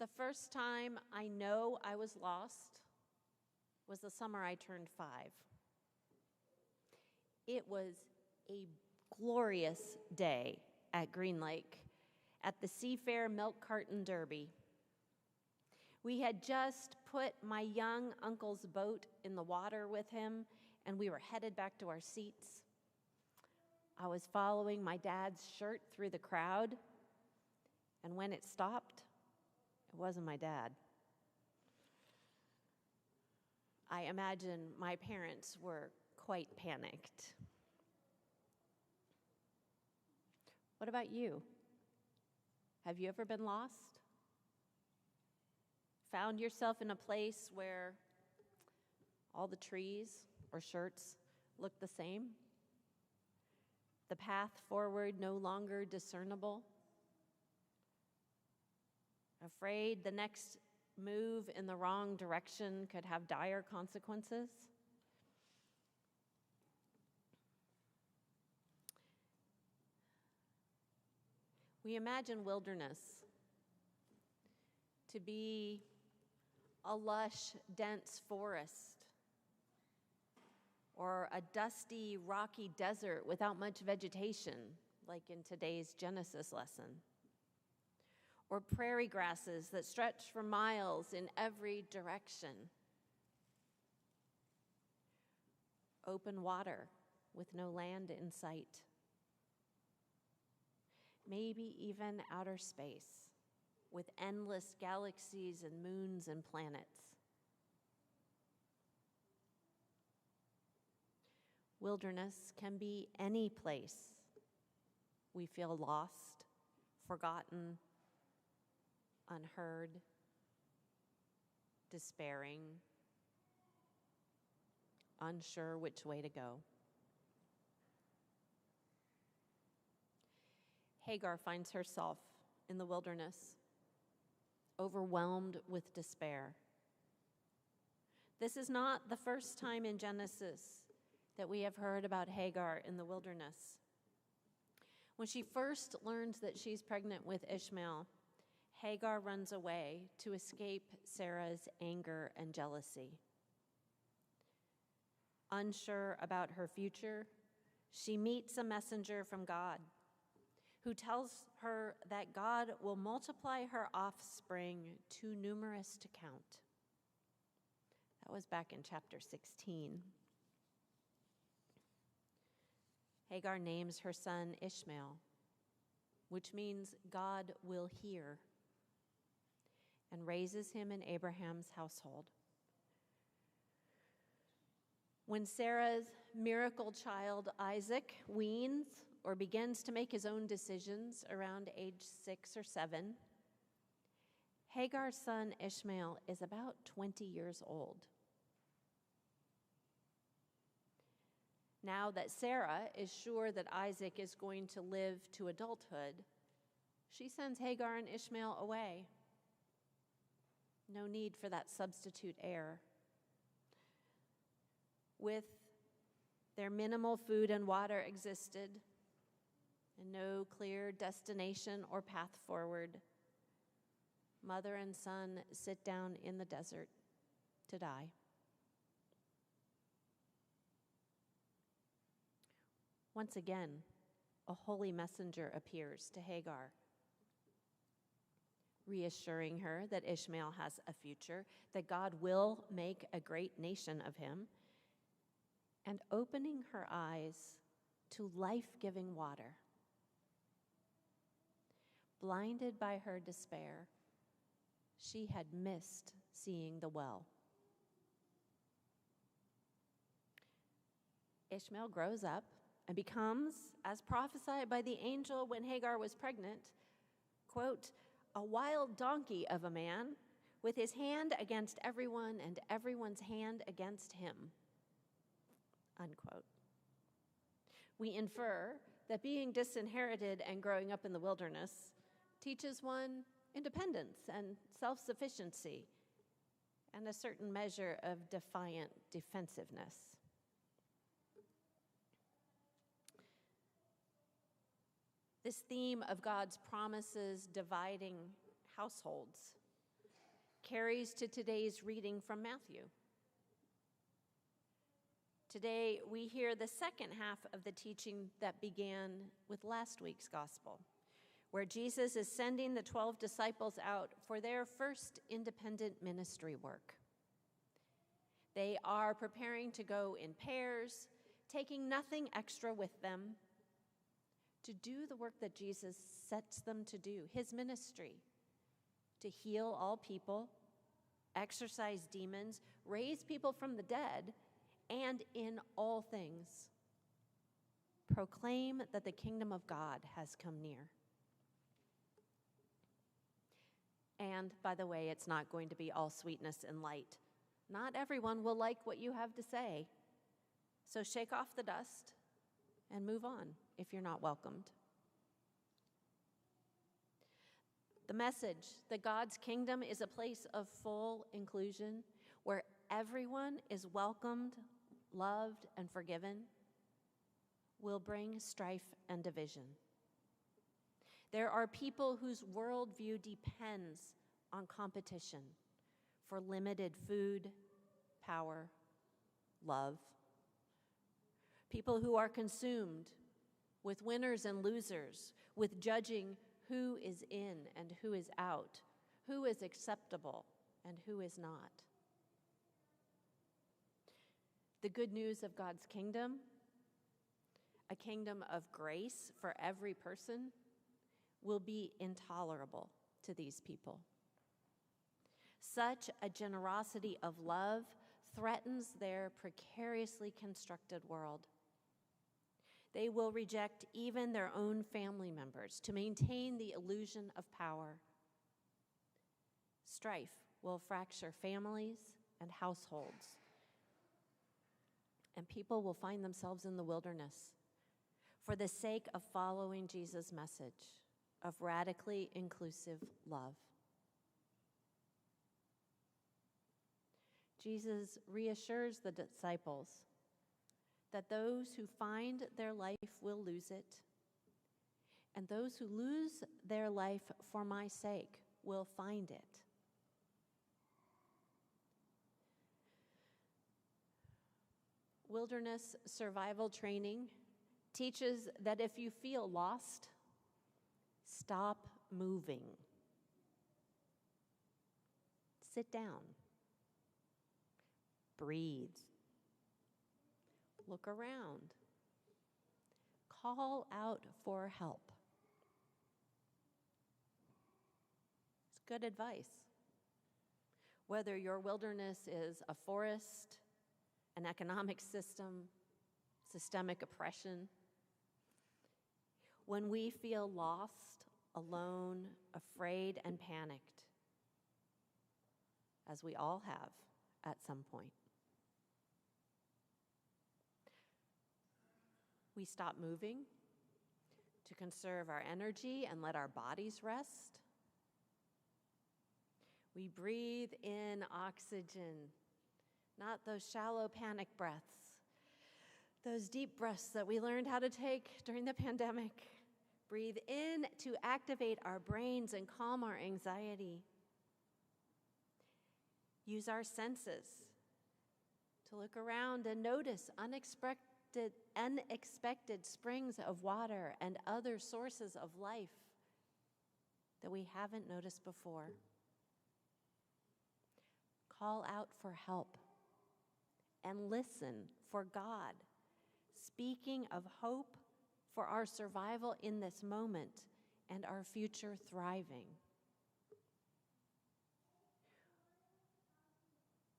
The first time I know I was lost was the summer I turned 5. It was a glorious day at Green Lake at the Seafair Milk Carton Derby. We had just put my young uncle's boat in the water with him, and we were headed back to our seats. I was following my dad's shirt through the crowd, and when it stopped, it wasn't my dad. I imagine my parents were quite panicked. What about you? Have you ever been lost? Found yourself in a place where all the trees or shirts look the same? The path forward no longer discernible? Afraid the next move in the wrong direction could have dire consequences? We imagine wilderness to be a lush, dense forest, or a dusty, rocky desert without much vegetation, like in today's Genesis lesson, or prairie grasses that stretch for miles in every direction, open water with no land in sight, maybe even outer space with endless galaxies and moons and planets. Wilderness can be any place we feel lost, forgotten, unheard, despairing, unsure which way to go. Hagar finds herself in the wilderness, overwhelmed with despair. This is not the first time in Genesis that we have heard about Hagar in the wilderness. When she first learns that she's pregnant with Ishmael, Hagar runs away to escape Sarah's anger and jealousy. Unsure about her future, she meets a messenger from God who tells her that God will multiply her offspring too numerous to count. That was back in chapter 16. Hagar names her son Ishmael, which means God will hear, and raises him in Abraham's household. When Sarah's miracle child Isaac weans or begins to make his own decisions around age 6 or 7, Hagar's son Ishmael is about 20 years old. Now that Sarah is sure that Isaac is going to live to adulthood, she sends Hagar and Ishmael away. No need for that substitute heir. With their minimal food and water existed, and no clear destination or path forward, mother and son sit down in the desert to die. Once again, a holy messenger appears to Hagar, reassuring her that Ishmael has a future, that God will make a great nation of him, and opening her eyes to life-giving water. Blinded by her despair, she had missed seeing the well. Ishmael grows up and becomes, as prophesied by the angel when Hagar was pregnant, quote, a wild donkey of a man with his hand against everyone and everyone's hand against him, unquote. We infer that being disinherited and growing up in the wilderness teaches one independence and self-sufficiency and a certain measure of defiant defensiveness. This theme of God's promises dividing households carries to today's reading from Matthew. Today, we hear the second half of the teaching that began with last week's gospel, where Jesus is sending the 12 disciples out for their first independent ministry work. They are preparing to go in pairs, taking nothing extra with them, to do the work that Jesus sets them to do, his ministry, to heal all people, exorcise demons, raise people from the dead, and in all things, proclaim that the kingdom of God has come near. And, by the way, it's not going to be all sweetness and light. Not everyone will like what you have to say. So shake off the dust and move on if you're not welcomed. The message that God's kingdom is a place of full inclusion where everyone is welcomed, loved, and forgiven will bring strife and division. There are people whose worldview depends on competition for limited food, power, love. People who are consumed with winners and losers, with judging who is in and who is out, who is acceptable and who is not. The good news of God's kingdom, a kingdom of grace for every person, will be intolerable to these people. Such a generosity of love threatens their precariously constructed world. They will reject even their own family members to maintain the illusion of power. Strife will fracture families and households, and people will find themselves in the wilderness for the sake of following Jesus' message of radically inclusive love. Jesus reassures the disciples that those who find their life will lose it, and those who lose their life for my sake will find it. Wilderness survival training teaches that if you feel lost, stop moving. Sit down. Breathe. Look around. Call out for help. It's good advice. Whether your wilderness is a forest, an economic system, systemic oppression, when we feel lost, alone, afraid, and panicked, as we all have at some point, we stop moving to conserve our energy and let our bodies rest. We breathe in oxygen, not those shallow panic breaths, those deep breaths that we learned how to take during the pandemic. Breathe in to activate our brains and calm our anxiety. Use our senses to look around and notice unexpected springs of water and other sources of life that we haven't noticed before. Call out for help and listen for God, speaking of hope for our survival in this moment and our future thriving.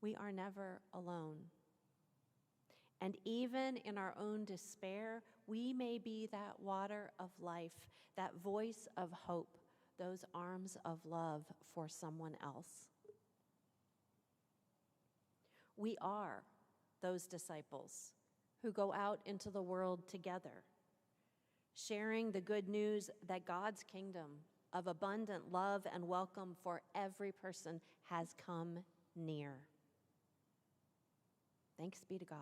We are never alone. And even in our own despair, we may be that water of life, that voice of hope, those arms of love for someone else. We are those disciples who go out into the world together, sharing the good news that God's kingdom of abundant love and welcome for every person has come near. Thanks be to God.